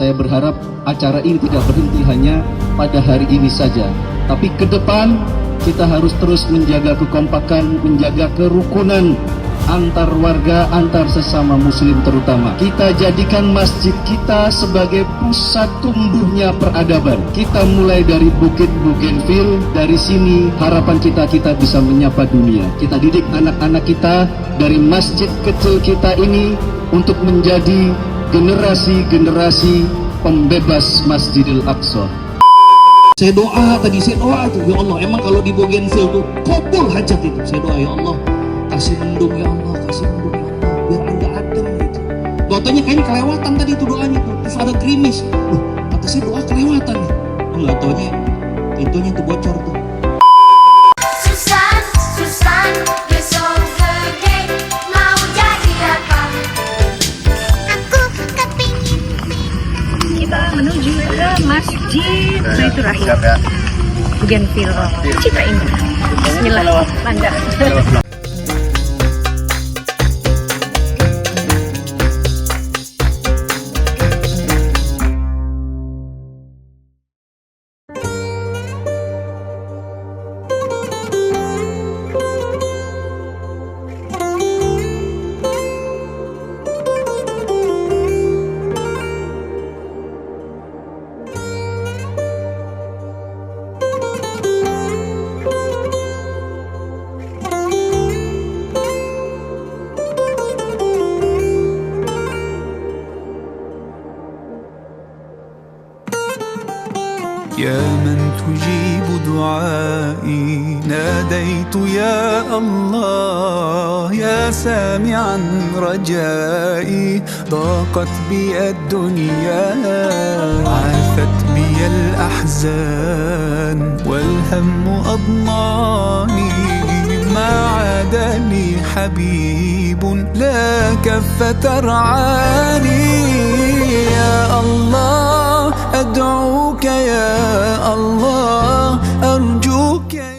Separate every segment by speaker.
Speaker 1: Saya berharap acara ini tidak berhenti hanya pada hari ini saja, tapi ke depan kita harus terus menjaga kekompakan, menjaga kerukunan antar warga, antar sesama muslim terutama. Kita jadikan masjid kita sebagai pusat tumbuhnya peradaban. Kita mulai dari Bukit Bougainville, dari sini harapan kita bisa menyapa dunia. Kita didik anak-anak kita dari masjid kecil kita ini untuk menjadi generasi-generasi pembebas Masjidil Aqsa.
Speaker 2: Saya doa tuh, ya Allah, emang kalau di Bougainville tuh kabul hajat itu. Saya doa, ya Allah, kasih mendung ya Allah, kasih mendung ya Allah, biar agak adem gitu. Doanya kayaknya kelewatan tadi itu doanya tuh, terus ada gerimis. Kata saya doa kelewatan nih. Enggak taunya pintunya tuh bocor tuh.
Speaker 3: Susan, you're so gede, mau jadi apa? Aku kepingin.
Speaker 4: Kita menuju ke Masjid Baitur Rahim Bougainville, Citra Indah. Bismillah, langgar.
Speaker 5: يا من تجيب دعائي ناديت يا الله يا سامعا رجائي ضاقت بي الدنيا عافت بي الأحزان والهم أضناني ما عاد لي حبيب لا كف ترعاني يا الله أدعوك يا الله أرجوك يا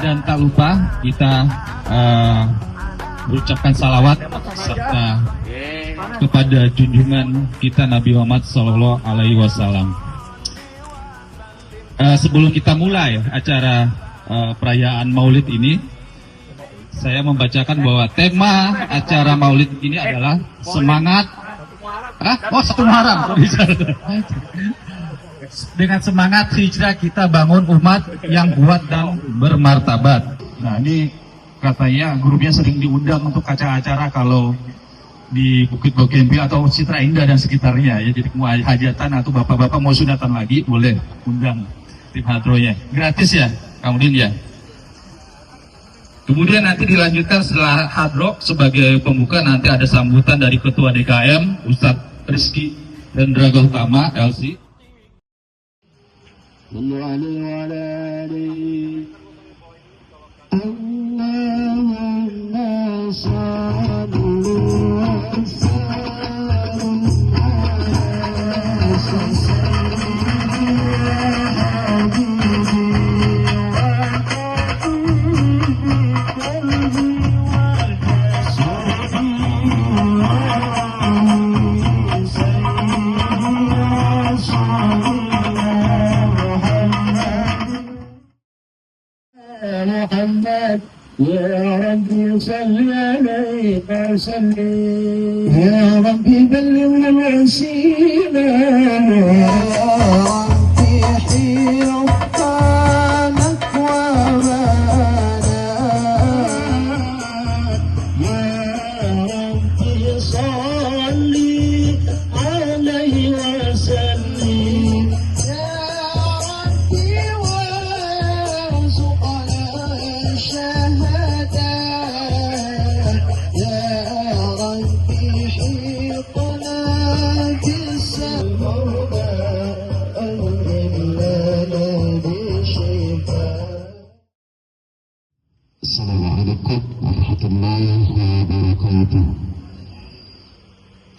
Speaker 6: Dan tak lupa kita berucapkan salawat serta kepada junjungan kita Nabi Muhammad Sallallahu Alaihi Wasallam. Sebelum kita mulai acara perayaan Maulid ini, saya membacakan bahwa tema acara Maulid ini adalah semangat. Satu Muharram. Dengan semangat hijrah kita bangun umat yang kuat dan bermartabat. Nah, ini katanya grupnya sering diundang untuk acara-acara kalau di Bukit Bougainville atau Citra Indah dan sekitarnya ya. Jadi mau hajatan atau bapak-bapak mau sunatan lagi boleh undang tim hadronya. Gratis ya, Kamudin ya. Kemudian nanti dilanjutkan setelah hadro sebagai pembuka nanti ada sambutan dari Ketua DKM Ustadz Rizky dan Draga Utama LC.
Speaker 7: محمد يا ربي صل عليك وسلم يا ربي بلغنا الوسيلة يا ربي حين طالت ورانا يا ربي صل عليه وسلم يا ربي وارزقنا الشهادة يا ربي حيطنا بالسماء وبركاته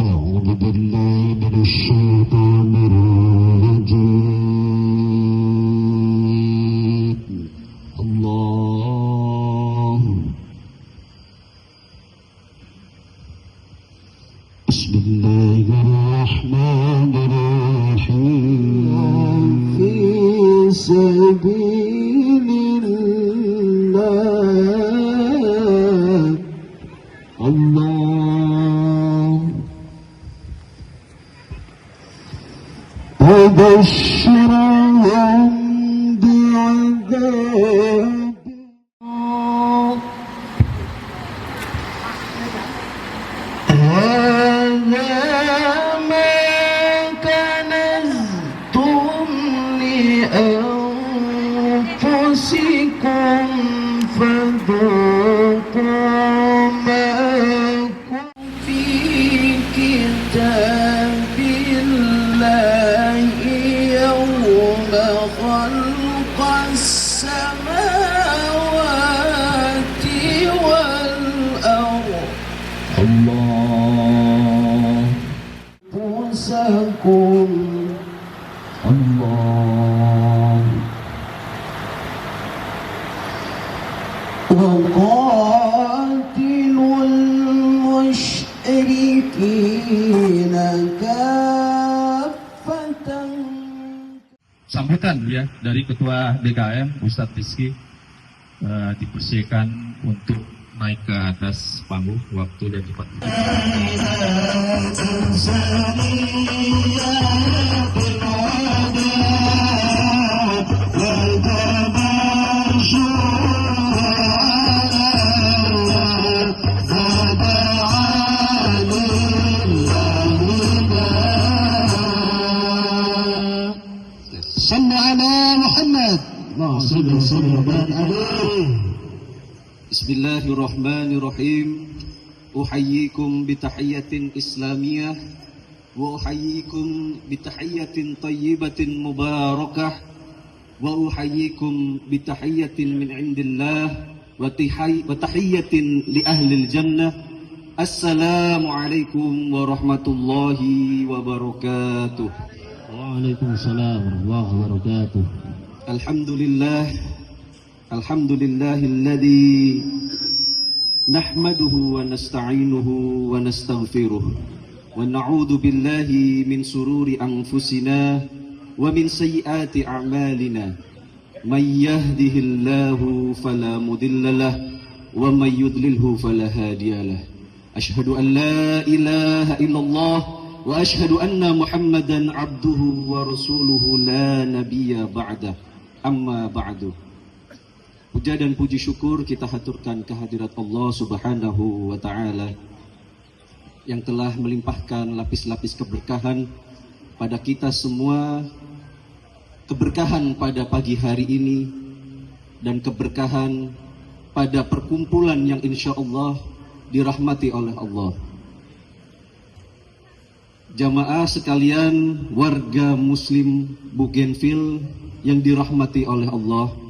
Speaker 7: أعوذ بالله من الشيطان الرجيم الله بسم الله الرحمن الرحيم في سبيل الله الله وبشرهم بعذاب هذا ما كنزتم لأنفسكم فذوقوا ما كنتم في كتاب الله يوم خلق السماوات والأرض الله أنفسكم الله وقاتلوا المشركين كافة.
Speaker 6: Sambutan ya dari Ketua DKM Ustadz Rizky dipersilakan untuk naik ke atas panggung, waktu dan tempat.
Speaker 7: صلوا على محمد اللهم صل وسلم وبارك عليه.
Speaker 1: Bismillahirrahmanirrahim. Uhayyikum bitahiyyatin islamiyah wa uhayyikum bitahiyyatin tayyibatin mubarakah wa uhayyikum bitahiyyatin min indillah wa tahiyyatin li ahlil jannah. Assalamu alaikum warahmatullahi wabarakatuh.
Speaker 7: Waalaikumsalam warahmatullahi wabarakatuh.
Speaker 1: Alhamdulillahilladzi nahmaduhu wa nasta'inuhu wa nastaghfiruh wa na'udzu billahi min sururi anfusina wa min sayyiati a'malina. May yahdihillahu fala mudilla lah wa may yudlilhu fala hadiyalah. Asyhadu an la ilaha illallah wa asyhadu anna Muhammadan abduhu wa rasuluhu la nabiyya ba'dah. Amma ba'du. Puja dan puji syukur kita haturkan kehadirat Allah Subhanahu wa Ta'ala yang telah melimpahkan lapis-lapis keberkahan pada kita semua, keberkahan pada pagi hari ini dan keberkahan pada perkumpulan yang insya Allah dirahmati oleh Allah. Jamaah sekalian, warga muslim Bougainville yang dirahmati oleh Allah,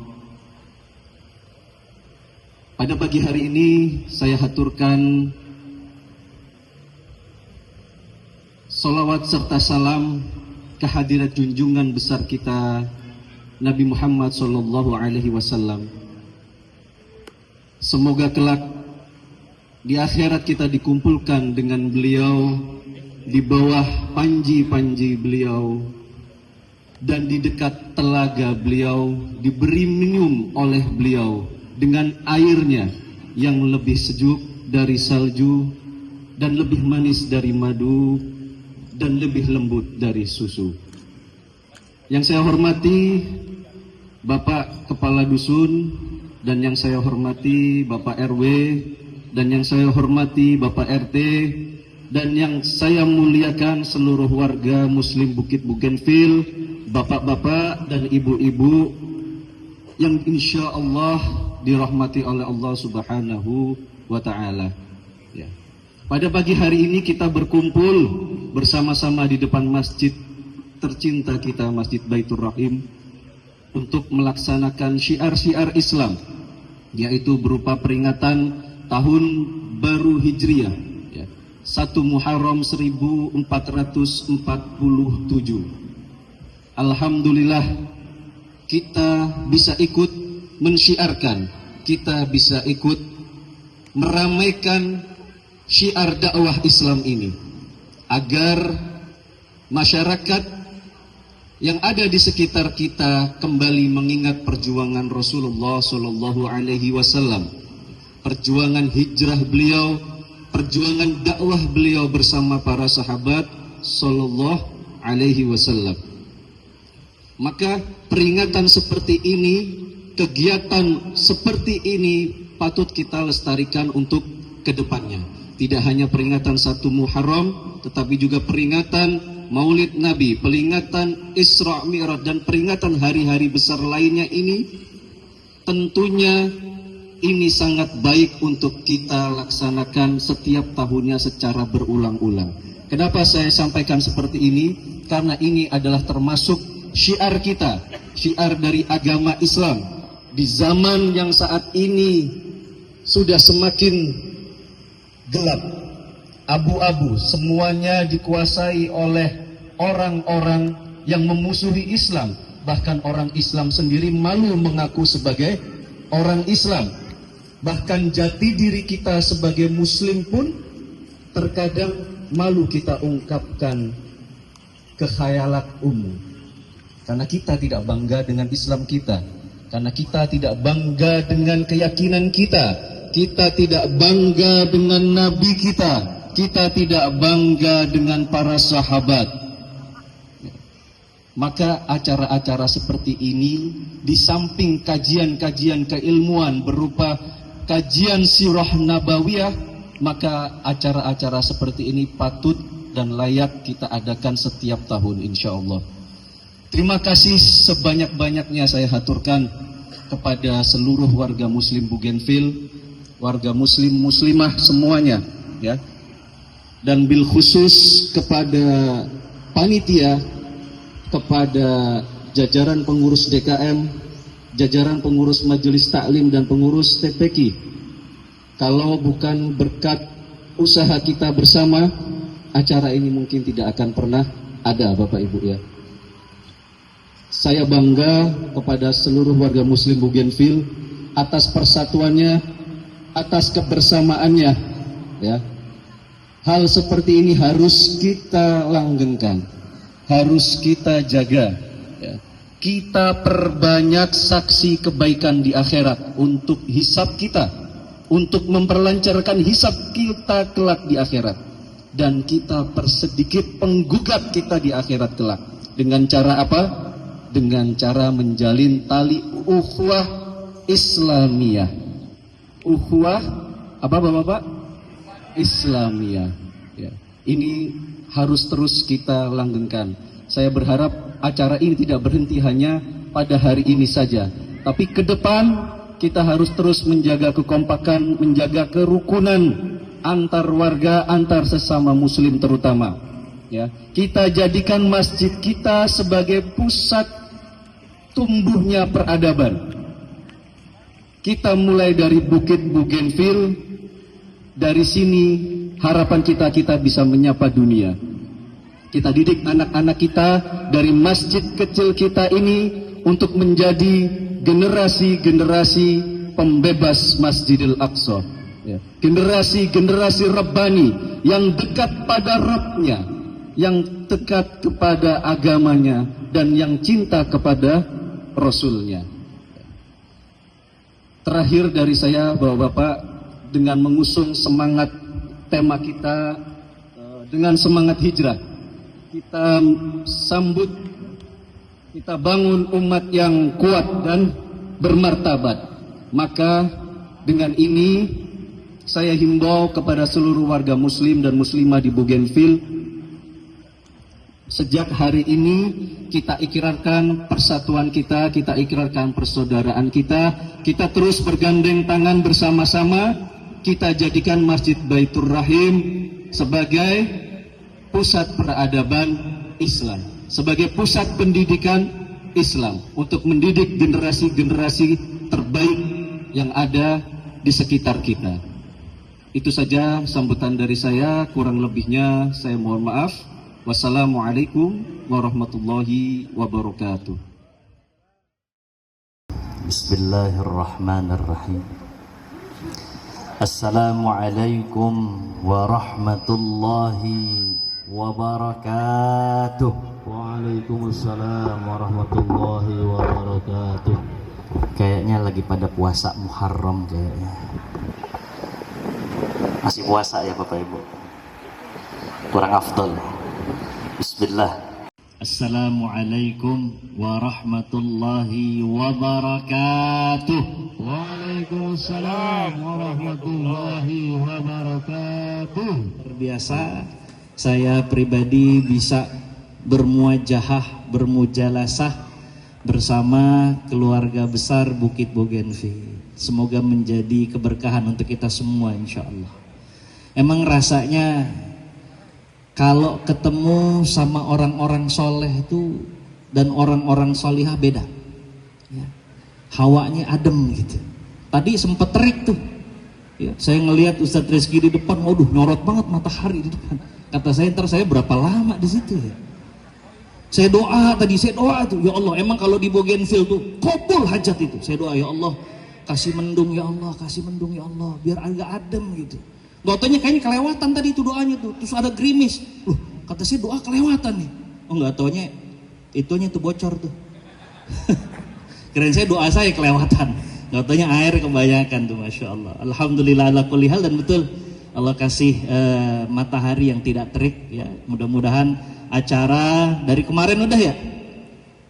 Speaker 1: pada pagi hari ini saya haturkan salawat serta salam kehadirat junjungan besar kita Nabi Muhammad sallallahu alaihi wasallam. Semoga kelak di akhirat kita dikumpulkan dengan beliau di bawah panji-panji beliau dan di dekat telaga beliau, diberi minum oleh beliau dengan airnya yang lebih sejuk dari salju dan lebih manis dari madu dan lebih lembut dari susu. Yang saya hormati Bapak Kepala Dusun, dan yang saya hormati Bapak RW, dan yang saya hormati Bapak RT, dan yang saya muliakan seluruh warga muslim Bukit Bougainville, bapak-bapak dan ibu-ibu yang insya Allah dirahmati oleh Allah Subhanahu wa Ta'ala. Ya. Pada pagi hari ini kita berkumpul bersama-sama di depan masjid tercinta kita, Masjid Baitur Rahim, untuk melaksanakan syiar-syiar Islam, yaitu berupa peringatan tahun baru Hijriah, ya, 1 Muharram 1447. Alhamdulillah kita bisa ikut mensyiarkan, kita bisa ikut meramaikan syiar dakwah Islam ini, agar masyarakat yang ada di sekitar kita kembali mengingat perjuangan Rasulullah Shallallahu Alaihi Wasallam, perjuangan hijrah beliau, perjuangan dakwah beliau bersama para sahabat Shallallahu Alaihi Wasallam. Maka peringatan seperti ini, kegiatan seperti ini patut kita lestarikan untuk kedepannya. Tidak hanya peringatan 1 Muharram, tetapi juga peringatan Maulid Nabi, peringatan Isra Mi'raj, dan peringatan hari-hari besar lainnya ini. Tentunya ini sangat baik untuk kita laksanakan setiap tahunnya secara berulang-ulang. Kenapa saya sampaikan seperti ini? Karena ini adalah termasuk syiar kita, syiar dari agama Islam. Di zaman yang saat ini sudah semakin gelap, abu-abu, semuanya dikuasai oleh orang-orang yang memusuhi Islam. Bahkan orang Islam sendiri malu mengaku sebagai orang Islam. Bahkan jati diri kita sebagai Muslim pun terkadang malu kita ungkapkan ke khayalat umum. Karena kita tidak bangga dengan Islam kita, karena kita tidak bangga dengan keyakinan kita. Kita tidak bangga dengan Nabi kita tidak bangga dengan para sahabat. Maka acara-acara seperti ini, di samping kajian-kajian keilmuan berupa kajian sirah nabawiyah, maka acara-acara seperti ini patut dan layak kita adakan setiap tahun, insya Allah. Terima kasih sebanyak-banyaknya saya haturkan kepada seluruh warga Muslim Bougainville, warga Muslim Muslimah semuanya, ya. Dan bil khusus kepada panitia, kepada jajaran pengurus DKM, jajaran pengurus Majelis Taklim dan pengurus TPQ. Kalau bukan berkat usaha kita bersama, acara ini mungkin tidak akan pernah ada, Bapak Ibu, ya. Saya bangga kepada seluruh warga Muslim Bougainville atas persatuannya, atas kebersamaannya, ya. Hal seperti ini harus kita langgengkan, harus kita jaga, ya. Kita perbanyak saksi kebaikan di akhirat untuk hisab kita, untuk memperlancarkan hisab kita kelak di akhirat, dan kita persedikit penggugat kita di akhirat kelak. Dengan cara apa? Dengan cara menjalin tali ukhuwah Islamiyah. Ukhuwah apa, Bapak-bapak? Islamiyah, ya. Ini harus terus kita langgengkan. Saya berharap acara ini tidak berhenti hanya pada hari ini saja, tapi ke depan kita harus terus menjaga kekompakan, menjaga kerukunan antar warga, antar sesama Muslim terutama, ya. Kita jadikan masjid kita sebagai pusat tumbuhnya peradaban. Kita mulai dari Bukit Bougainville. Dari sini harapan kita bisa menyapa dunia. Kita didik anak-anak kita dari masjid kecil kita ini untuk menjadi generasi-generasi pembebas Masjidil Aqsa, ya. Generasi-generasi Rabbani yang dekat pada Rabbnya, yang dekat kepada agamanya, dan yang cinta kepada Rasulnya. Terakhir dari saya, Bapak-bapak, dengan mengusung semangat tema kita dengan semangat hijrah, kita sambut, kita bangun umat yang kuat dan bermartabat. Maka dengan ini saya himbau kepada seluruh warga Muslim dan Muslimah di Bougainville, sejak hari ini kita ikrarkan persatuan kita ikrarkan persaudaraan kita terus bergandeng tangan bersama-sama, kita jadikan Masjid Baitur Rahim sebagai pusat peradaban Islam, sebagai pusat pendidikan Islam, untuk mendidik generasi-generasi terbaik yang ada di sekitar kita. Itu saja sambutan dari saya, kurang lebihnya saya mohon maaf. Wassalamualaikum warahmatullahi wabarakatuh.
Speaker 7: Bismillahirrahmanirrahim. Assalamualaikum warahmatullahi wabarakatuh. Waalaikumsalam warahmatullahi wabarakatuh. Kayaknya lagi pada puasa Muharram kayaknya. Masih puasa ya Bapak Ibu? Kurang afdal. Bismillah. Assalamualaikum warahmatullahi wabarakatuh. Waalaikumsalam warahmatullahi wabarakatuh.
Speaker 2: Terbiasa saya pribadi bisa bermuajahah, bermujalasah bersama keluarga besar Bukit Bougainville. Semoga menjadi keberkahan untuk kita semua insya Allah. Emang rasanya kalau ketemu sama orang-orang soleh itu dan orang-orang solihah beda ya. Hawanya adem gitu. Tadi sempet terik tuh ya, saya ngelihat Ustadz Rizky di depan, waduh nyorot banget matahari di depan. Kata saya, ntar saya berapa lama di situ ya. Saya doa tuh, ya Allah, emang kalau di Bougainville tuh kabul hajat itu. Saya doa, ya Allah, kasih mendung ya Allah, kasih mendung ya Allah, biar agak adem gitu. Gak kayaknya kelewatan tadi itu doanya tuh, terus ada gerimis. Loh, kata saya doa kelewatan nih. Oh nggak taunya, itunya tuh bocor tuh. Keren saya doa saya kelewatan. Gak taunya air kebanyakan tuh, masya Allah. Alhamdulillah ala kulli hal, dan betul Allah kasih matahari yang tidak terik ya. Mudah-mudahan acara dari kemarin udah ya,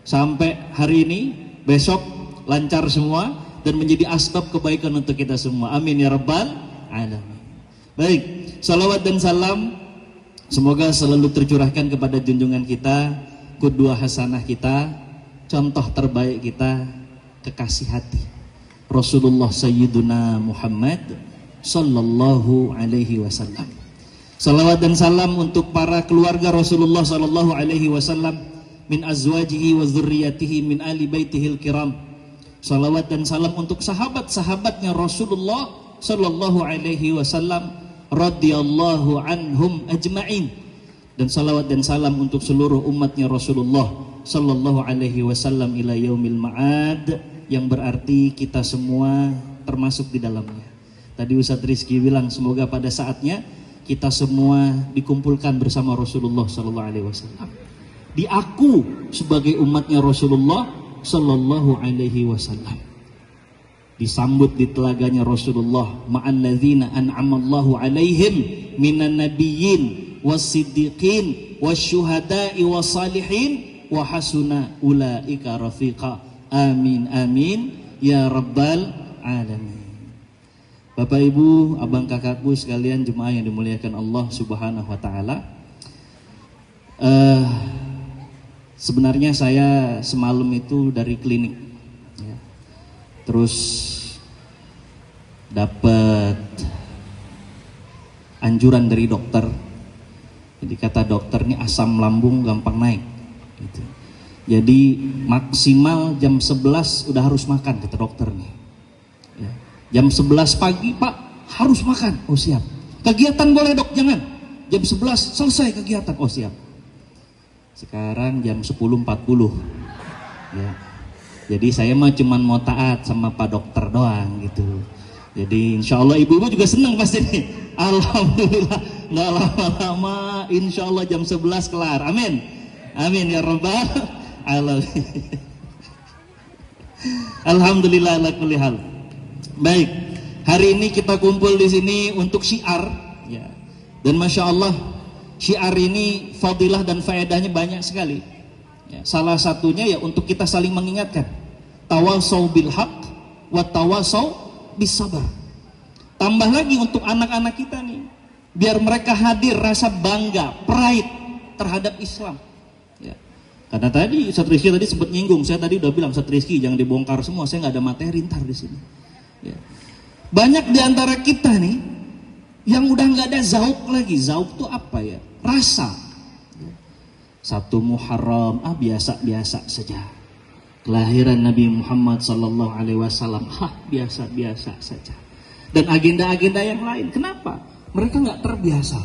Speaker 2: sampai hari ini, besok lancar semua dan menjadi asbab kebaikan untuk kita semua. Amin ya rabbal alamin. Baik, salawat dan salam semoga selalu tercurahkan kepada junjungan kita, qudwah hasanah kita, contoh terbaik kita, kekasih hati Rasulullah Sayyiduna Muhammad sallallahu alaihi wasallam. Salawat dan salam untuk para keluarga Rasulullah sallallahu alaihi wasallam, min azwajihi wa dzurriyyatihi min ali baitihil kiram. Salawat dan salam untuk sahabat-sahabatnya Rasulullah sallallahu alaihi wasallam radhiyallahu anhum ajma'in. Dan salawat dan salam untuk seluruh umatnya Rasulullah sallallahu alaihi wasallam ila yaumil ma'ad, yang berarti kita semua termasuk di dalamnya. Tadi Ustadz Rizky bilang semoga pada saatnya kita semua dikumpulkan bersama Rasulullah sallallahu alaihi wasallam. Diaku sebagai umatnya Rasulullah sallallahu alaihi wasallam. Disambut di telaganya Rasulullah, ma'an ladzina an'amallahu alaihim minan nabiyyin was-siddiqin wasyuhada'i was-salihin wa hasuna ulaika rafiqa. Amin amin ya rabbal alamin. Bapak Ibu, abang kakakku sekalian, jemaah yang dimuliakan Allah Subhanahu wa taala. Sebenarnya saya semalam itu dari klinik ya. Terus dapat anjuran dari dokter. Jadi kata dokter ini asam lambung gampang naik gitu. Jadi maksimal jam 11 udah harus makan kata dokter nih ya. Jam 11 pagi Pak harus makan. Oh siap. Kegiatan boleh dok? Jangan. Jam 11 selesai kegiatan. Oh siap. Sekarang jam 10.40 ya. Jadi saya mah cuman mau taat sama Pak dokter doang gitu. Jadi insya Allah ibu-ibu juga senang pasti nih. Alhamdulillah nggak lama-lama, insya Allah jam 11 kelar. Amin. Amin ya rabbal alamin. Alhamdulillah ala kulli hal. Baik, hari ini kita kumpul di sini untuk syiar ya. Dan masya Allah syiar ini fadilah dan faedahnya banyak sekali ya. Salah satunya ya untuk kita saling mengingatkan, tawasau bil haq wa tawasau bis sabar. Tambah lagi untuk anak-anak kita nih, biar mereka hadir rasa bangga, pride terhadap Islam ya. Karena tadi Ustadz Rizky tadi sempat nyinggung, saya tadi udah bilang Ustadz Rizky jangan dibongkar semua, saya nggak ada materi ntar di sini ya. Banyak di antara kita nih yang udah nggak ada zauk lagi. Zauk itu apa ya? Rasa. Satu Muharram, biasa-biasa saja. Kelahiran Nabi Muhammad sallallahu alaihi wasallam, biasa-biasa saja. dan agenda-agenda yang lain. Kenapa? Mereka nggak terbiasa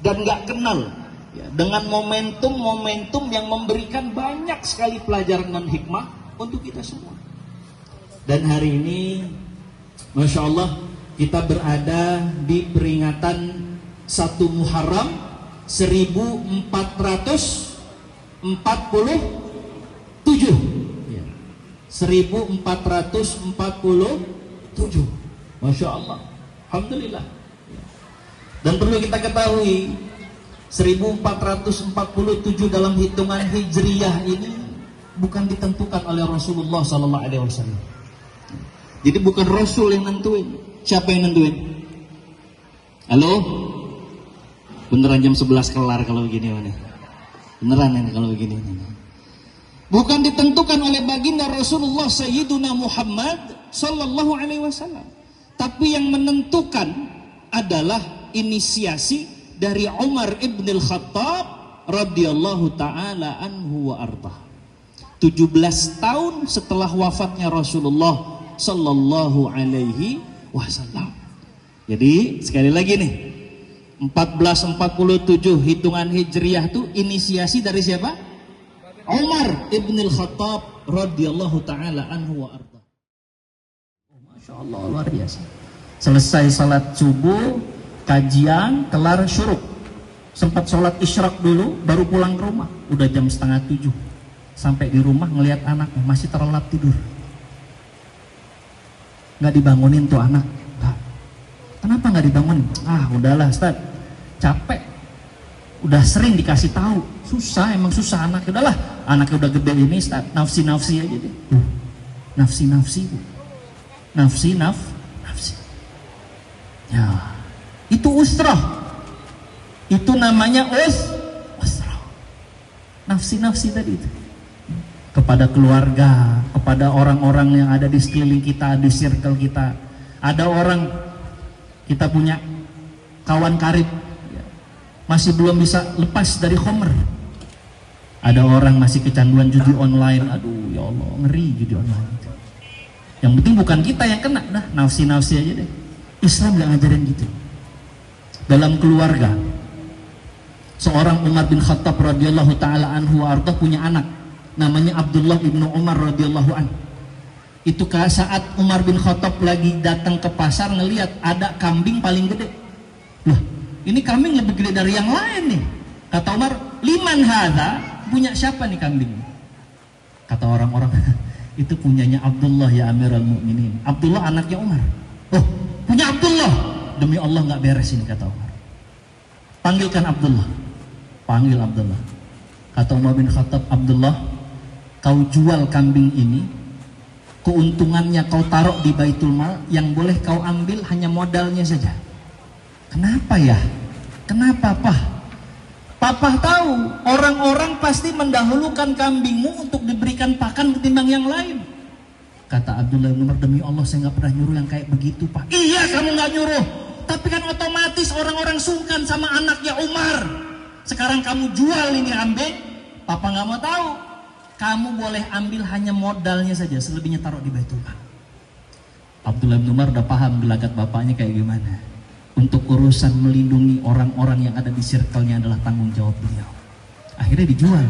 Speaker 2: dan nggak kenal ya, dengan momentum-momentum yang memberikan banyak sekali pelajaran dan hikmah untuk kita semua. Dan hari ini, Masya Allah, kita berada di peringatan 1 Muharram 1447 ya. 1447, Masya Allah, Alhamdulillah ya. Dan perlu kita ketahui 1447 dalam hitungan Hijriyah ini bukan ditentukan oleh Rasulullah SAW. Jadi bukan Rasul yang nentuin. Siapa yang nentuin? Halo? Beneran jam 11 kelar kalau begini mana? Beneran ini kalau begini. Bukan ditentukan oleh baginda Rasulullah Sayyiduna Muhammad Sallallahu Alaihi Wasallam, tapi yang menentukan adalah inisiasi dari Umar ibn al-Khattab radhiyallahu taala anhu wa arda. 17 tahun setelah wafatnya Rasulullah Sallallahu Alaihi Wasallam. Jadi sekali lagi nih, 1447 hitungan Hijriyah itu inisiasi dari siapa? Umar ibn al-Khattab radhiyallahu taala anhu wa arda. Masya Allah, luar biasa. Selesai salat subuh, kajian, kelar syuruk. Sempat sholat isyraq dulu, baru pulang ke rumah. Udah jam 6:30. Sampai di rumah ngelihat anaknya masih terlelap tidur. Nggak dibangunin tuh anak. Nggak. Kenapa nggak dibangunin? Ah, udahlah Ustaz, capek. Udah sering dikasih tahu, susah, emang susah anaknya. Udahlah, anaknya udah gede ini, Ustaz, nafsi aja deh. Nafsi. Nafsi. Ya, itu usrah. Itu namanya usrah. Nafsi tadi itu. Kepada keluarga, kepada orang-orang yang ada di sekeliling kita, di circle kita. Ada orang, kita punya kawan karib, masih belum bisa lepas dari khomer. Ada orang masih kecanduan judi online. Aduh ya Allah, ngeri judi online itu. Yang penting bukan kita yang kena, dah nafsi aja deh. Islam gak ngajarin gitu. Dalam keluarga, seorang Umar bin Khattab radhiyallahu taala anhu wa arda punya anak namanya Abdullah ibnu Umar radhiyallahu anhu. Itu saat Umar bin Khattab lagi datang ke pasar ngelihat ada kambing paling gede. Loh, ini kambing lebih gede dari yang lain nih. Kata Umar, liman hadza? Punya siapa nih kambing? Kata orang-orang, itu punyanya Abdullah ya Amirul Mukminin. Abdullah anaknya Umar. Oh, punya Abdullah. Demi Allah nggak beres ini, kata Umar. Panggilkan Abdullah. Panggil Abdullah. Kata Umar bin Khattab, Abdullah, kau jual kambing ini, keuntungannya kau taruh di Baitul Mal, yang boleh kau ambil hanya modalnya saja. Kenapa ya? Kenapa, Pah? Papa tahu orang-orang pasti mendahulukan kambingmu untuk diberikan pakan ketimbang yang lain. Kata Abdullah bin Umar, demi Allah saya nggak pernah nyuruh yang kayak begitu, Pak. Iya, kamu nggak nyuruh, tapi kan otomatis orang-orang sungkan sama anaknya Umar. Sekarang kamu jual ini kambing, Papa nggak mau tahu. Kamu boleh ambil hanya modalnya saja, selebihnya taruh di Baitul Mal. Abdullah bin Umar udah paham gelagat bapaknya kayak gimana. Untuk urusan melindungi orang-orang yang ada di circle-nya adalah tanggung jawab beliau. Akhirnya dijual.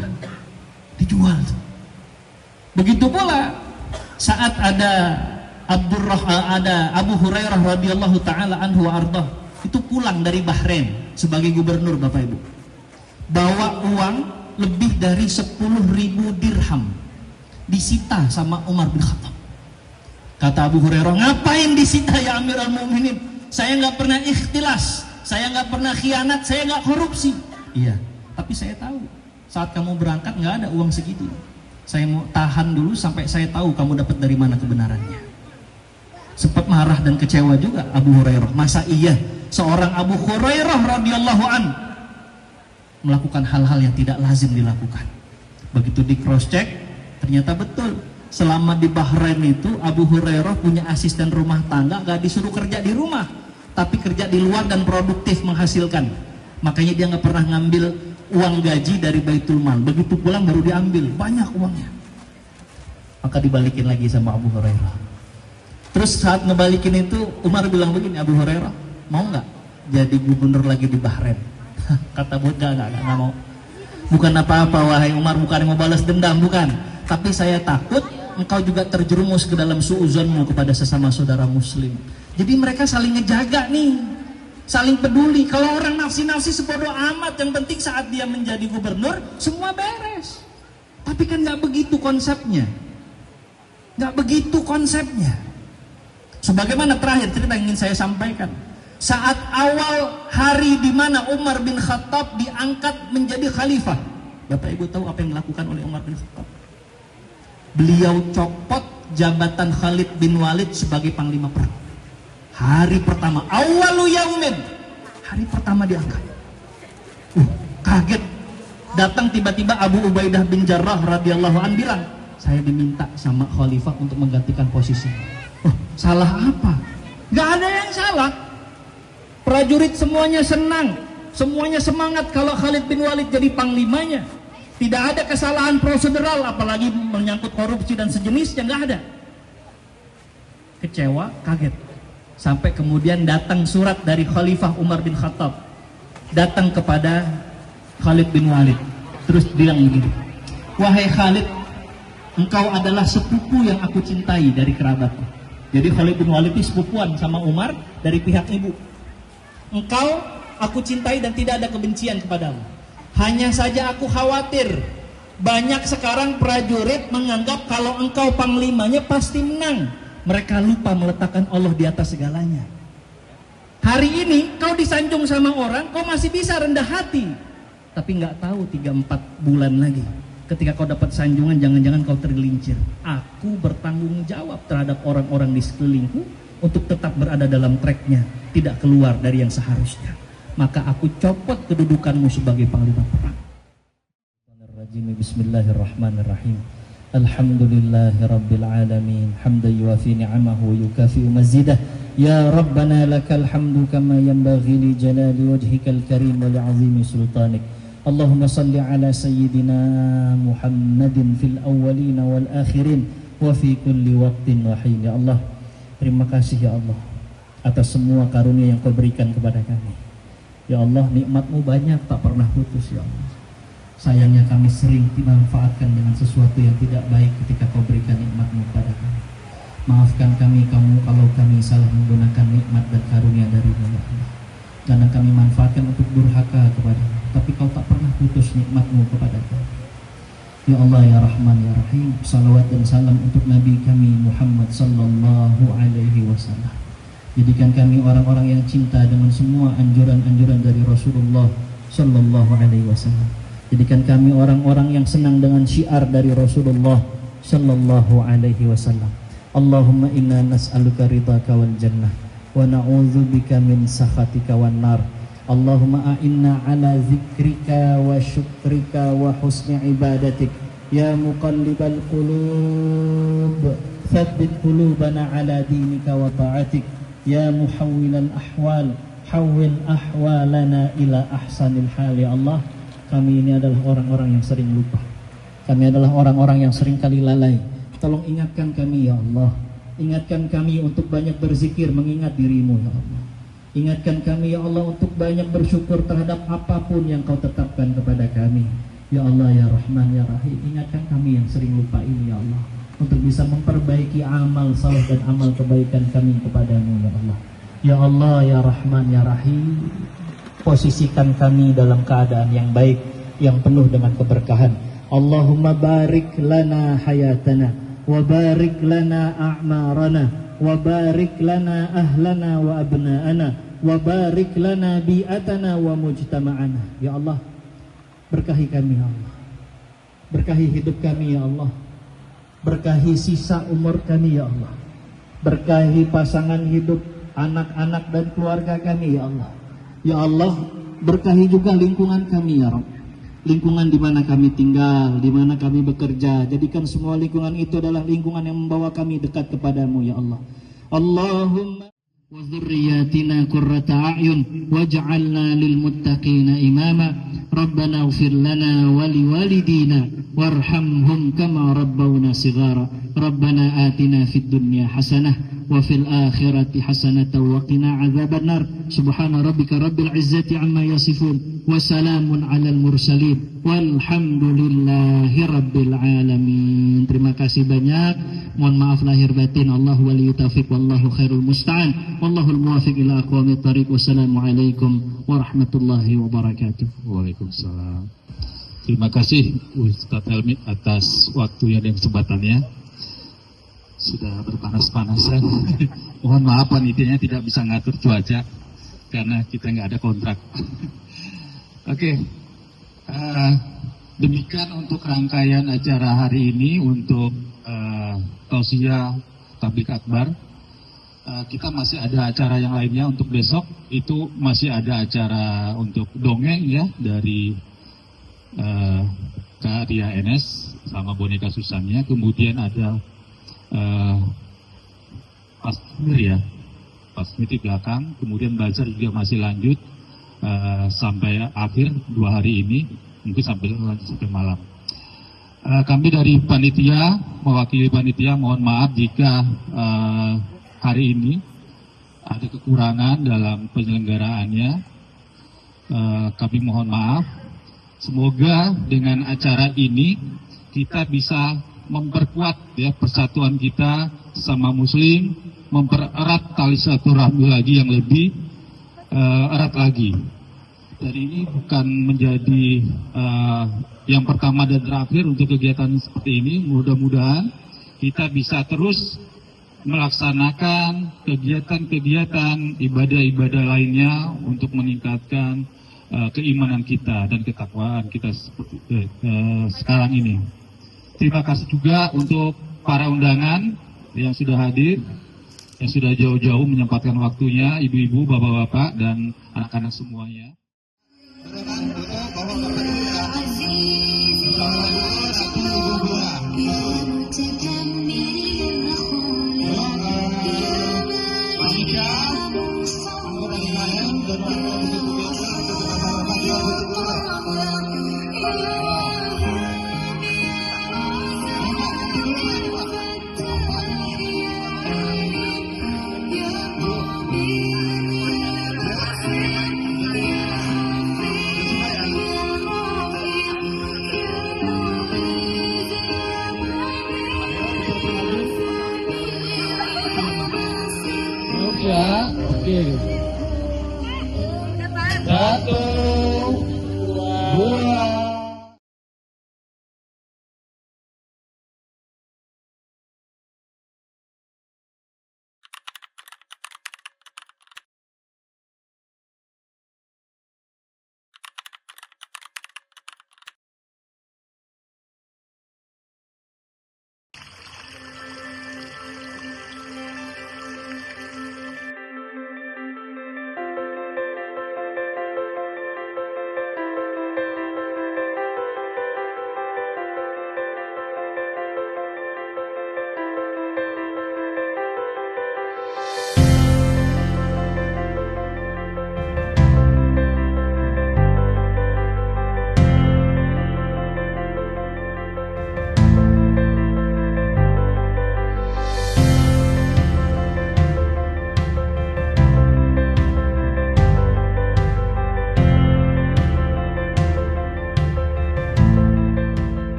Speaker 2: Begitu pula saat ada Abu Hurairah radhiyallahu taala anhu wa arda, itu pulang dari Bahrain sebagai gubernur, Bapak Ibu. Bawa uang lebih dari 10.000 dirham, disita sama Umar bin Khattab. Kata Abu Hurairah, ngapain disita ya Amirul Mukminin? Saya nggak pernah ikhtilas, saya nggak pernah khianat, saya nggak korupsi. Iya, tapi saya tahu saat kamu berangkat nggak ada uang segitu. Saya mau tahan dulu sampai saya tahu kamu dapat dari mana kebenarannya. Sempat marah dan kecewa juga Abu Hurairah. Masa iya seorang Abu Hurairah radhiyallahu an melakukan hal-hal yang tidak lazim dilakukan? Begitu di cross check, ternyata betul. Selama di Bahrain itu Abu Hurairah punya asisten rumah tangga, gak disuruh kerja di rumah, tapi kerja di luar dan produktif menghasilkan. Makanya dia gak pernah ngambil uang gaji dari Baitul Mal. Begitu pulang baru diambil, banyak uangnya. Maka dibalikin lagi sama Abu Hurairah. Terus Terus saat ngebalikin itu Umar bilang begini, Abu Hurairah, mau nggak jadi gubernur lagi di Bahrain? Kata Abu, nggak mau. Bukan apa-apa wahai Umar, bukan mau balas dendam, bukan. Tapi saya takut engkau juga terjerumus ke dalam suuzonmu kepada sesama saudara muslim. Jadi mereka saling ngejaga nih, saling peduli. Kalau orang nafsi-nafsi sebodoh amat, yang penting saat dia menjadi gubernur semua beres. Tapi kan nggak begitu konsepnya. Nggak begitu konsepnya. Sebagaimana terakhir cerita yang ingin saya sampaikan, saat awal hari di mana Umar bin Khattab diangkat menjadi khalifah, Bapak Ibu tahu apa yang dilakukan oleh Umar bin Khattab? Beliau copot jabatan Khalid bin Walid sebagai panglima perang. Hari pertama, awalu yaumin, hari pertama diangkat. Kaget. Datang tiba-tiba Abu Ubaidah bin Jarrah radhiyallahu an bilang, saya diminta sama khalifah untuk menggantikan posisi. Salah apa? Gak ada yang salah. Prajurit semuanya senang, semuanya semangat kalau Khalid bin Walid jadi panglimanya. Tidak ada kesalahan prosedural, apalagi menyangkut korupsi dan sejenisnya, nggak ada. Kecewa, kaget. Sampai kemudian datang surat dari Khalifah Umar bin Khattab, datang kepada Khalid bin Walid, terus bilang begini, wahai Khalid, engkau adalah sepupu yang aku cintai dari kerabatku. Jadi Khalid bin Walid itu sepupuan sama Umar dari pihak ibu. Engkau aku cintai dan tidak ada kebencian kepadamu. Hanya saja aku khawatir, banyak sekarang prajurit menganggap kalau engkau panglimanya pasti menang. Mereka lupa meletakkan Allah di atas segalanya. Hari ini kau disanjung sama orang, kau masih bisa rendah hati. Tapi nggak tahu 3-4 bulan lagi, ketika kau dapat sanjungan, jangan-jangan kau tergelincir. Aku bertanggung jawab terhadap orang-orang di sekelilingku untuk tetap berada dalam tracknya, tidak keluar dari yang seharusnya. Maka aku copot kedudukanmu sebagai panglima perang. Bismillahirrahmanirrahim. Alhamdulillahirabbil alamin. Hamdan yuwafi ni'amahu wa yukafi'u mazidah. Ya Rabbana lakal hamdu kama yanbaghi li jalali wajhikal karim wa li'azimi sultanik. Allahumma salli ala sayyidina Muhammadin fil awwalin wal akhirin wa fi kulli waqtin wa hin. Ya Allah, terima kasih ya Allah atas semua karunia yang kau berikan kepada kami. Ya Allah, nikmat-Mu banyak tak pernah putus ya Allah. Sayangnya kami sering dimanfaatkan dengan sesuatu yang tidak baik ketika kau berikan nikmat-Mu kepada kami. Maafkan kami kalau kami salah menggunakan nikmat dan karunia dari-Mu ya Allah. Karena kami manfaatkan untuk durhaka kepada-Mu, tapi kau tak pernah putus nikmat-Mu kepada kami. Ya Allah ya Rahman ya Rahim, salawat dan salam untuk Nabi kami Muhammad sallallahu alaihi wasallam. Jadikan kami orang-orang yang cinta dengan semua anjuran-anjuran dari Rasulullah sallallahu alaihi wasallam. Jadikan kami orang-orang yang senang dengan syiar dari Rasulullah sallallahu alaihi wasallam. Allahumma inna nas'aluka ridhaka wal jannah wa na'udzubika min sakhatika wan nar. Allahumma a'inna ala zikrika wa syukrika wa husni ibadatik. Ya muqallibal qulub, tsabbit qulubana ala dinika wa ta'atik. Ya muhawwilal ahwal, hawwil ahwalana ila ahsanil hal. Ya Allah, kami ini adalah orang-orang yang sering lupa. Kami adalah orang-orang yang sering kali lalai. Tolong ingatkan kami ya Allah. Ingatkan kami untuk banyak berzikir mengingat diri-Mu ya Allah. Ingatkan kami ya Allah untuk banyak bersyukur terhadap apapun yang kau tetapkan kepada kami. Ya Allah ya Rahman ya Rahim, ingatkan kami yang sering lupa ini ya Allah, untuk bisa memperbaiki amal saleh dan amal kebaikan kami kepadamu ya Allah. Ya Allah ya Rahman ya Rahim, posisikan kami dalam keadaan yang baik, yang penuh dengan keberkahan. Allahumma barik lana hayatana wa barik lana a'marana wa barik lana ahlana wa abna'ana wa barik lana bi'atana wa mujtama'ana. Ya Allah, berkahi kami ya Allah, berkahi hidup kami ya Allah, berkahi sisa umur kami ya Allah, berkahi pasangan hidup, anak-anak dan keluarga kami ya Allah. Ya Allah, berkahi juga lingkungan kami ya Rabb, lingkungan di mana kami tinggal, di mana kami bekerja. Jadikan semua lingkungan itu adalah lingkungan yang membawa kami dekat kepadamu ya Allah. Allahumma wa dzurriyyatina qurrata a'yun waj'alna lil muttaqina imama.
Speaker 1: ربنا اغفر لنا ولوالدينا وارحمهم كما ربونا صغارا ربنا آتنا في الدنيا حسنة وفي الآخرة حسنة وقنا عذاب النار سبحان ربك رب العزة عما يصفون وسلام على المرسلين والحمد لله رب العالمين. Terima kasih banyak. Mohon maaf lahir batin. Allah waliyyu taufiq wallahu khairul musta'an. Wallahul muwaffiq ila aqwamit thariq. Wassalamualaikum warahmatullahi wabarakatuh.
Speaker 6: Waalaikumsalam. Terima kasih Ustadz Helmi atas waktunya dan kesempatannya. Sudah berpanas-panasan. Mohon maaf panitianya tidak bisa ngatur cuaca karena kita nggak ada kontrak. Oke. Demikian untuk rangkaian acara hari ini untuk tausiah tabligh akbar. Kita masih ada acara yang lainnya untuk besok. Itu masih ada acara untuk dongeng ya dari Kak Ria NS sama boneka Susannya. Kemudian ada Pasmir ya, Pasmir di belakang. Kemudian bazar juga masih lanjut sampai akhir 2 hari ini, mungkin sampai malam. Kami dari panitia, mewakili panitia, mohon maaf jika hari ini ada kekurangan dalam penyelenggaraannya. Kami mohon maaf. Semoga dengan acara ini kita bisa memperkuat ya persatuan kita sama Muslim, mempererat tali silaturahmi lagi yang lebih erat lagi. Dan ini bukan menjadi yang pertama dan terakhir untuk kegiatan seperti ini. Mudah-mudahan kita bisa terus melaksanakan kegiatan-kegiatan ibadah-ibadah lainnya untuk meningkatkan keimanan kita dan ketakwaan kita seperti sekarang ini. Terima kasih juga untuk para undangan yang sudah hadir, yang sudah jauh-jauh menyempatkan waktunya, ibu-ibu, bapak-bapak, dan anak-anak semuanya. Ya, oke. 1, 2.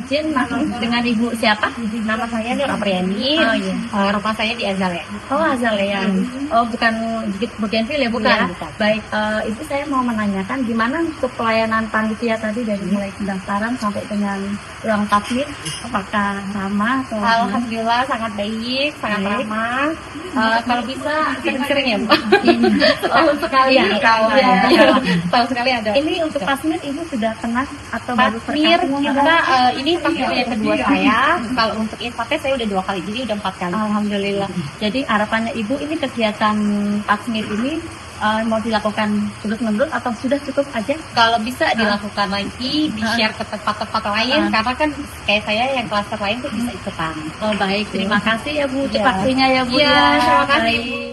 Speaker 4: Izin dengan ibu siapa?
Speaker 8: Nama saya Nur Apriani.
Speaker 4: Oh iya.
Speaker 8: Rumah saya di Azalea.
Speaker 4: Oh Azalea. Oh bukan Bougainville ya, bukan?
Speaker 8: Iya, bukan.
Speaker 4: Baik, itu saya mau menanyakan gimana untuk pelayanan panitia tadi dari mulai pendaftaran sampai dengan ruang takmir, apakah ramah atau
Speaker 8: Alhamdulillah sangat baik, sangat ramah. Kalau bisa sering-sering ya, Bu.
Speaker 4: tahun sekali ya?
Speaker 8: Tahun sekali ada.
Speaker 4: Ini untuk tasmir ibu sudah pernah atau baru
Speaker 8: Takmir
Speaker 4: pertama?
Speaker 8: kita ini takmir yang kedua saya. Kalau untuk infaknya saya udah 2 kali, jadi udah 4 kali.
Speaker 4: Alhamdulillah. Jadi harapannya ibu ini kegiatan takmir ini mau dilakukan terus-menerus atau sudah cukup aja?
Speaker 8: Kalau bisa dilakukan lagi, di-share ke tempat-tempat lain, karena kan kayak saya yang klaster lain tuh bisa ikutan.
Speaker 4: Oh baik, terima kasih ya Bu.
Speaker 8: Iya.
Speaker 4: Waktunya ya Bu.
Speaker 8: Iya, terima kasih.
Speaker 4: Baik.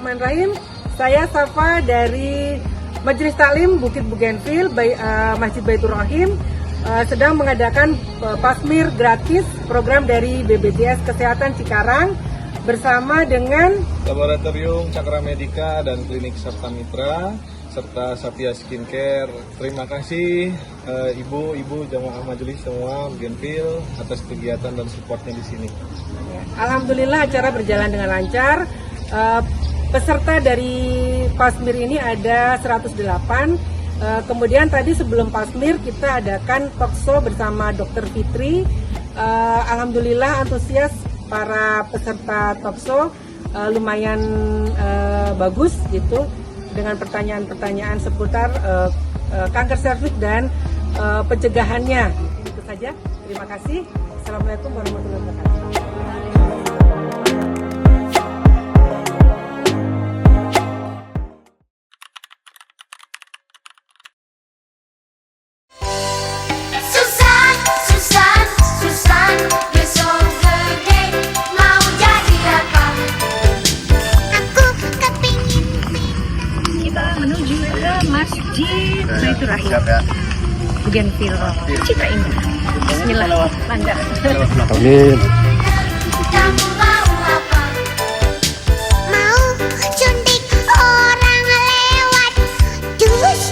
Speaker 9: Bismillahirrahmanirrahim. Saya Safa dari Majelis Taklim Bukit Bougainville, Masjid Baitur Rahim, sedang mengadakan pasmir gratis program dari BPJS Kesehatan Cikarang bersama dengan
Speaker 10: Laboratorium Cakra Medika dan Klinik Sabta Mitra serta Satya Skincare. Terima kasih ibu-ibu jamaah majelis semua Bougainville atas kegiatan dan supportnya di sini.
Speaker 9: Alhamdulillah acara berjalan dengan lancar. Peserta dari pasmir ini ada 108. Kemudian tadi sebelum pasmir kita adakan talkshow bersama Dr. Fitri. Alhamdulillah antusias para peserta talkshow lumayan bagus gitu dengan pertanyaan-pertanyaan seputar kanker serviks dan pencegahannya. Itu saja. Terima kasih. Assalamualaikum warahmatullahi wabarakatuh.
Speaker 3: Susan, you're so gede. Mau jadi apa? Aku kepingin.
Speaker 4: Kita menuju ke Masjid Baitur Rahim, Bougainville, Citra Indah. Bismillah, lanjut.
Speaker 3: Kamu mau apa? Mau suntik orang lewat. Jus.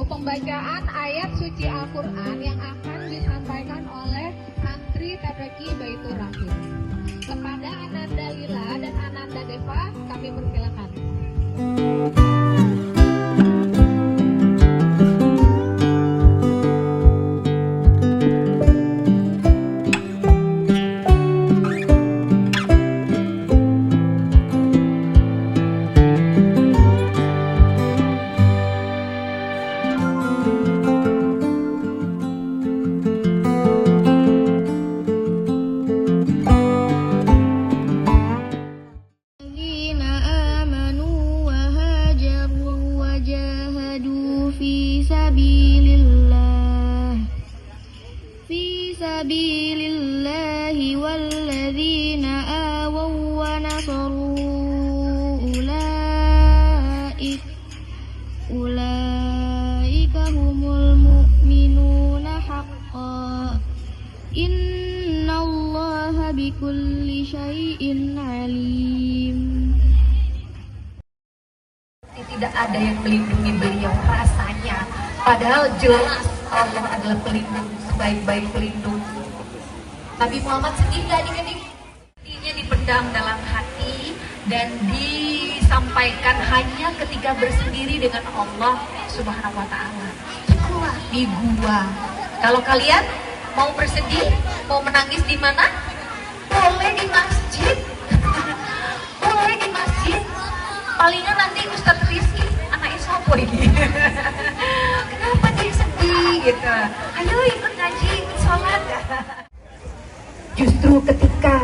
Speaker 11: Pembacaan ayat suci Al-Quran yang akan disampaikan oleh santri TPQ Baitur Rahim. Kepada Ananda Lila dan Ananda Deva, kami persilakan. والذين آووا ونصروا أولئك هم المؤمنون حقا إن الله بكل شيء عليم.
Speaker 8: Tidak ada yang melindungi beliau rasanya, padahal jelas Allah adalah pelindung, sebaik-baik pelindung. Nabi Muhammad sedih gak adik-adik? Sedihnya dipendam dalam hati dan disampaikan hanya ketika bersendiri dengan Allah Subhanahu wa Ta'ala. Keluar di gua. Kalau kalian mau bersedih, mau menangis di mana? Boleh di masjid. Boleh di masjid. Palingan nanti Ustadz Rizky, anaknya sopo ini. Kenapa dia sedih gitu? Ayo ikut ngaji, ikut sholat. Justru ketika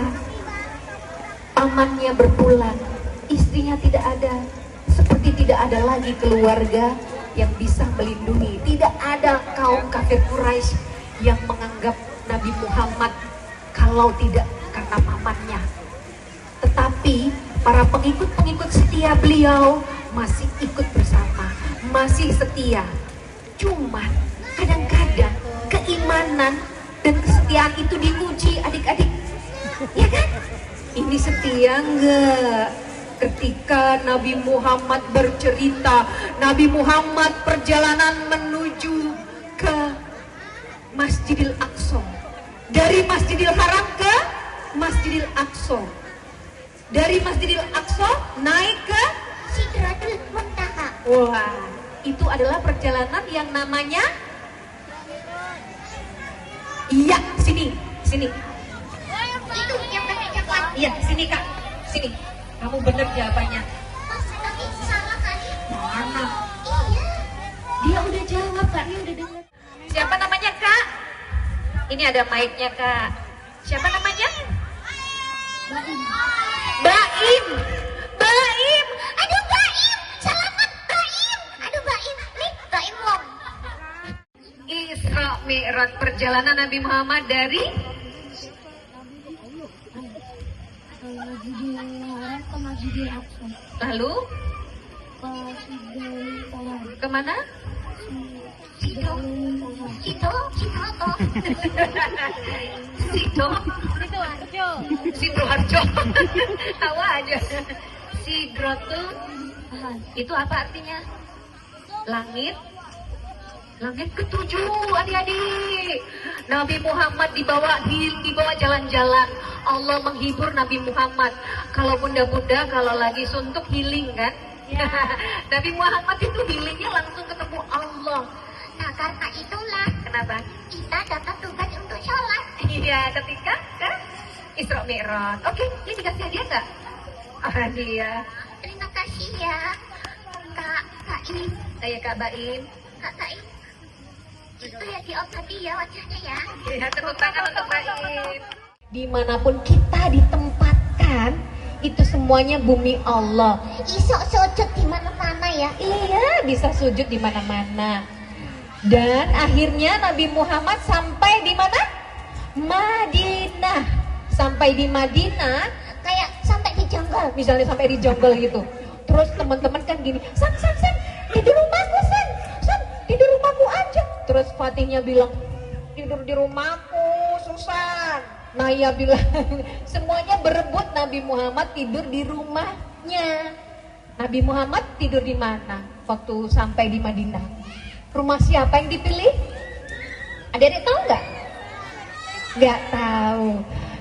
Speaker 8: pamannya berpulang, istrinya tidak ada, seperti tidak ada lagi keluarga yang bisa melindungi. Tidak ada kaum kafir Quraisy yang menganggap Nabi Muhammad kalau tidak karena pamannya. Tetapi para pengikut-pengikut setia beliau masih ikut bersama, masih setia. Cuma kadang-kadang keimanan dan kesetiaan itu diuji adik-adik, ya kan? Ini setia enggak? Ketika Nabi Muhammad bercerita, Nabi Muhammad perjalanan menuju ke Masjidil Aqsa, dari Masjidil Haram ke Masjidil Aqsa, dari Masjidil Aqsa naik ke
Speaker 3: Sidratul Muntaha.
Speaker 8: wah, itu adalah perjalanan yang namanya iya, sini.
Speaker 3: Itu yang pakai coklat.
Speaker 8: Iya, sini Kak. Sini. Kamu bener jawabannya.
Speaker 3: Masa tadi salah tadi?
Speaker 8: Mana?
Speaker 3: Iya.
Speaker 8: Dia udah jawab, Kak. Dia udah dengar. Siapa namanya, Kak? Ini ada mic-nya Kak. Siapa namanya? Baim. Baim.
Speaker 3: Aduh Baim, selamat Baim. Aduh Baim, nih Baim Wong.
Speaker 8: Isra Mi'raj perjalanan Nabi Muhammad dari lalu kemana?
Speaker 3: Sido toh.
Speaker 8: Sidoarjo. Tahu aja. Sidratul itu apa artinya? Langit. Langit ketujuh, adik-adik. Nabi Muhammad dibawa jalan-jalan. Allah menghibur Nabi Muhammad. Kalau bunda-bunda kalau lagi suntuk healing kan? Ya. Nabi Muhammad itu healingnya langsung ketemu Allah.
Speaker 3: Nah karena itulah
Speaker 8: Kenapa?
Speaker 3: kita dapat tugas untuk sholat.
Speaker 8: Iya, ketika kan Isra Mi'raj. Oke, ini dikasih hadiah nggak? Dia.
Speaker 3: Terima kasih ya Kak Baim.
Speaker 8: Saya Kak Baim.
Speaker 3: Kak Baim. Itu ya di om tadi ya wajahnya ya.
Speaker 8: Ya, tepuk tangan untuk Baim. Dimanapun kita ditempatkan, itu semuanya bumi Allah.
Speaker 3: Isok sujud di mana-mana ya.
Speaker 8: Iya, bisa sujud di mana-mana. Dan akhirnya Nabi Muhammad sampai di mana? Madinah. Sampai di Madinah,
Speaker 3: Kayak sampai di jungle.
Speaker 8: misalnya sampai di jungle gitu. Terus teman-teman kan gini, San, di rumahku San, tidur rumahku aja. Terus Fatihnya bilang, tidur di rumahku, Susan. Naya bilang, semuanya berebut Nabi Muhammad tidur di rumahnya. Nabi Muhammad tidur di mana waktu sampai di Madinah? Rumah siapa yang dipilih? Adik-adik tahu nggak? Nggak tahu.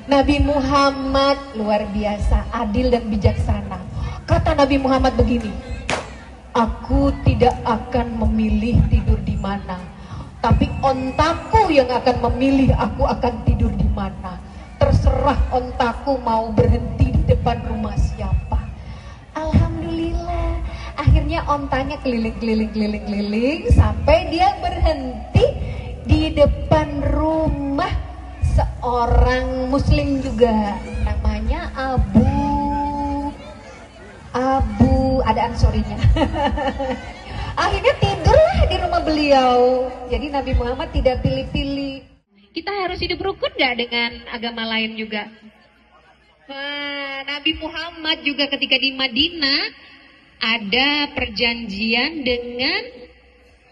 Speaker 8: Nabi Muhammad luar biasa, adil dan bijaksana. Kata Nabi Muhammad begini, aku tidak akan memilih tidur di mana, tapi ontaku yang akan memilih aku akan tidur di mana. Terserah ontaku mau berhenti di depan rumah siapa. Alhamdulillah, akhirnya ontanya keliling sampai dia berhenti di depan rumah seorang muslim juga, namanya Abu ada ansorinya. Akhirnya tidurlah di rumah beliau. Jadi Nabi Muhammad tidak pilih-pilih. Kita harus hidup rukun gak dengan agama lain juga? Nabi Muhammad juga ketika di Madinah ada perjanjian dengan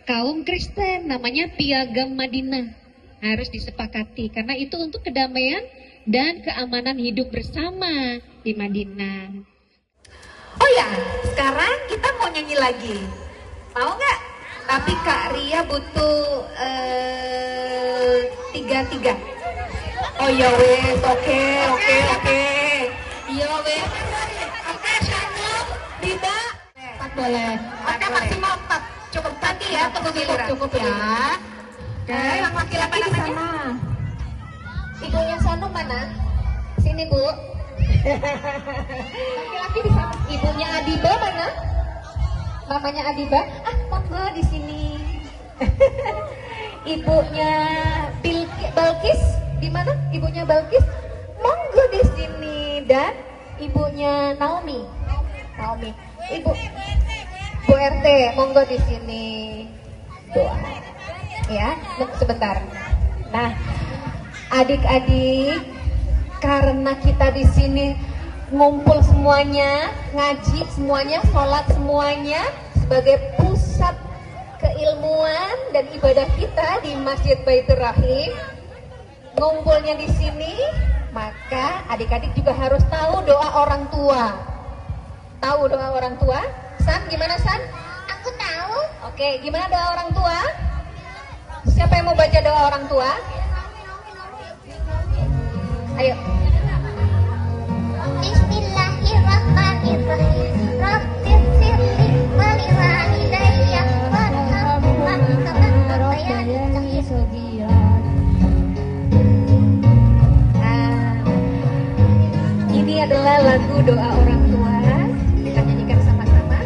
Speaker 8: kaum Kristen, namanya Piagam Madinah. Harus disepakati karena itu untuk kedamaian dan keamanan hidup bersama di Madinah. Oh ya, sekarang kita mau nyanyi lagi. Mau nggak? Tapi Kak Ria butuh 3-3. Oh ya wes, oke. Iya wes. Oke, Shanum, Dida. 4 boleh. Oke, maksimal 4. Cukup tadi ya, tunggu giliran. Cukup ya. Oke, yang laki-laki di sana. Ibunya Shanum mana? Sini Bu. Laki-laki di sana. Ibunya Adiba mana? Mamanya Adiba? Monggo di sini. Ibunya Balkis di mana? Ibunya Balkis? Monggo di sini. Dan ibunya Naomi. Ibu Bu RT, monggo di sini. Doa. Ya, sebentar. Nah, adik-adik, karena kita di sini ngumpul semuanya, ngaji semuanya, sholat semuanya sebagai pusat keilmuan dan ibadah kita di Masjid Baitur Rahim, ngumpulnya di sini, maka adik-adik juga harus tahu doa orang tua. Tahu doa orang tua? San, gimana San?
Speaker 3: Aku tahu.
Speaker 8: Oke, gimana doa orang tua? Siapa yang mau baca doa orang tua? Ayo.
Speaker 3: Bismillahirrahmanirrahim. Rabbir firli wali walidayya warhamhuma kama rabbayani shaghira.
Speaker 8: Ini adalah lagu doa orang tua. Kita nyanyikan sama-sama.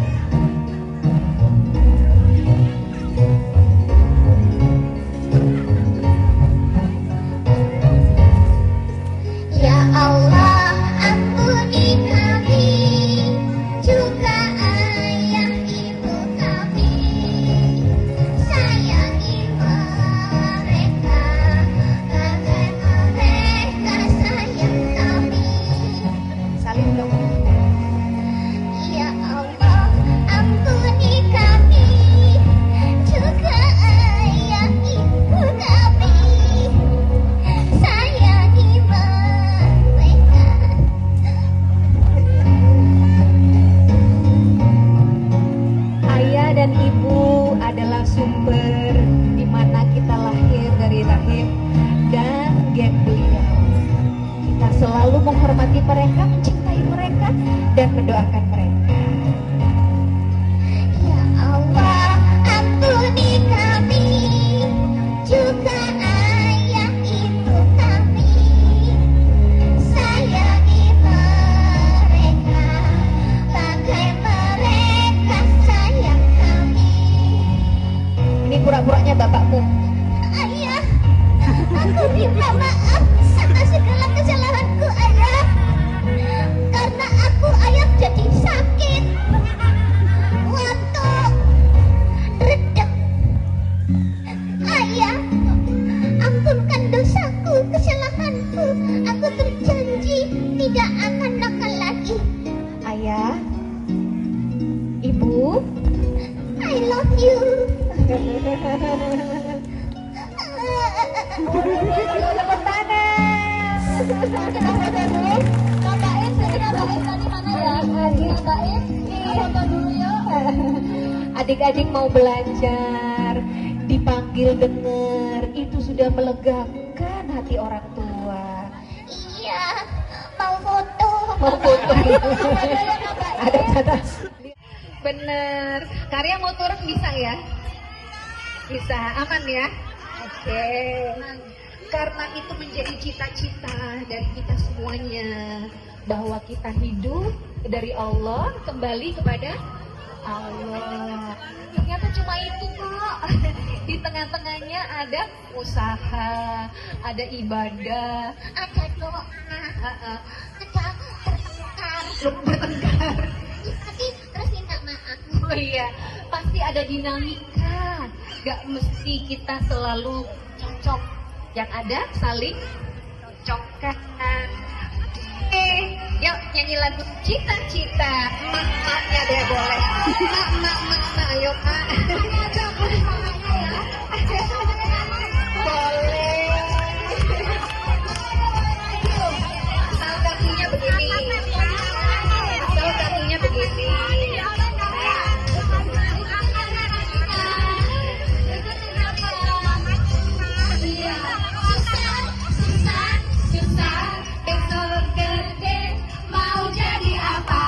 Speaker 8: menghormati mereka, mencintai mereka, dan mendoakan mereka.
Speaker 3: Ya Allah, ampuni kami, juga ayah ibu kami. Sayangi mereka, bagai mereka sayang kami.
Speaker 8: Ini pura-puranya bapakmu.
Speaker 3: Ayah, aku minta maaf atas segala kesalahanku, ayah. Karena aku, ayah, jadi sakit waktu redek. Ayah, ampunkan dosaku, kesalahanku. Aku berjanji tidak akan nakal lagi.
Speaker 8: Ayah, ibu,
Speaker 3: I love you.
Speaker 8: tepuk tangan.
Speaker 11: Ngapain tadi mana ya? Ngapain? Foto dulu yuk.
Speaker 8: Adik-adik mau belajar, dipanggil dengar, itu sudah melegakan hati orang tua.
Speaker 3: Iya, mau foto.
Speaker 8: Mau foto. Ada kata.
Speaker 11: Bener. Karya mau turun bisa ya? Bisa, aman ya? Oke. Karena itu menjadi cita-cita dari kita semuanya, bahwa kita hidup dari Allah, kembali kepada Allah. Ternyata cuma itu kok. Di tengah-tengahnya ada usaha, ada ibadah,
Speaker 3: Ada doa, ada
Speaker 11: bertengkar.
Speaker 3: tapi terus minta maaf.
Speaker 11: Oh iya, pasti ada dinamika. Gak mesti kita selalu cocok. Yang ada saling cocokkan. Yuk nyanyi lagu Cita-Cita. Mak-maknya deh boleh. Mak, ayo kak. Boleh. Asal kakinya begini. Asal kakinya begini. Susah, besok gede, mau jadi apa?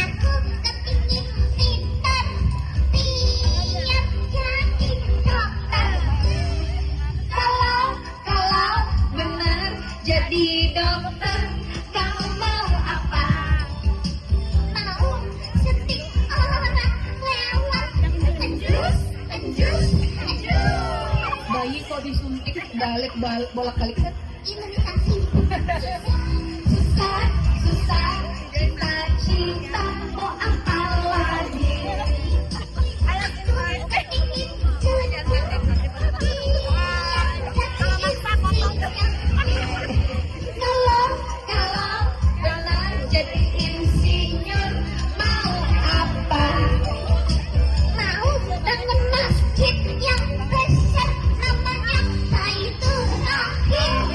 Speaker 3: Aku kepingin pintar, biar jadi dokter.
Speaker 11: Kalau benar jadi dokter, kamu mau apa?
Speaker 3: Mau suntik orang lewat, enjus.
Speaker 11: Bayi kok disuntik bolak-balik kan?
Speaker 3: Imunisasi.
Speaker 11: Susah, cita-cita mau apa lagi?
Speaker 3: Aku kepingin jadi
Speaker 11: Kalau benar jadi insinyur, mau apa?
Speaker 3: mau bangun masjid yang besar, namanya Baitur Rahim.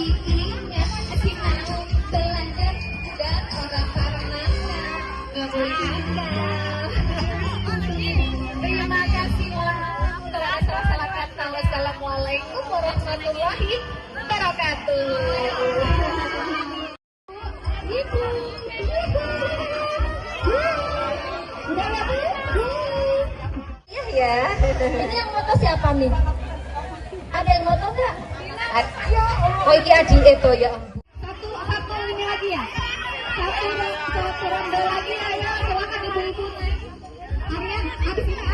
Speaker 11: giginya sinau belajar dan orang karena kemuliaan. Terima kasih telah kata. Wassalamualaikum warahmatullahi wabarakatuh. Ibu. Udah ya, Bu? Ya. Ini yang moto siapa nih? Ada yang moto nggak? Oh ini Aji itu ya. Satu ini lagi ya. Satu ronde lagi, ayo silakan ibu-ibu. Arya, habis ini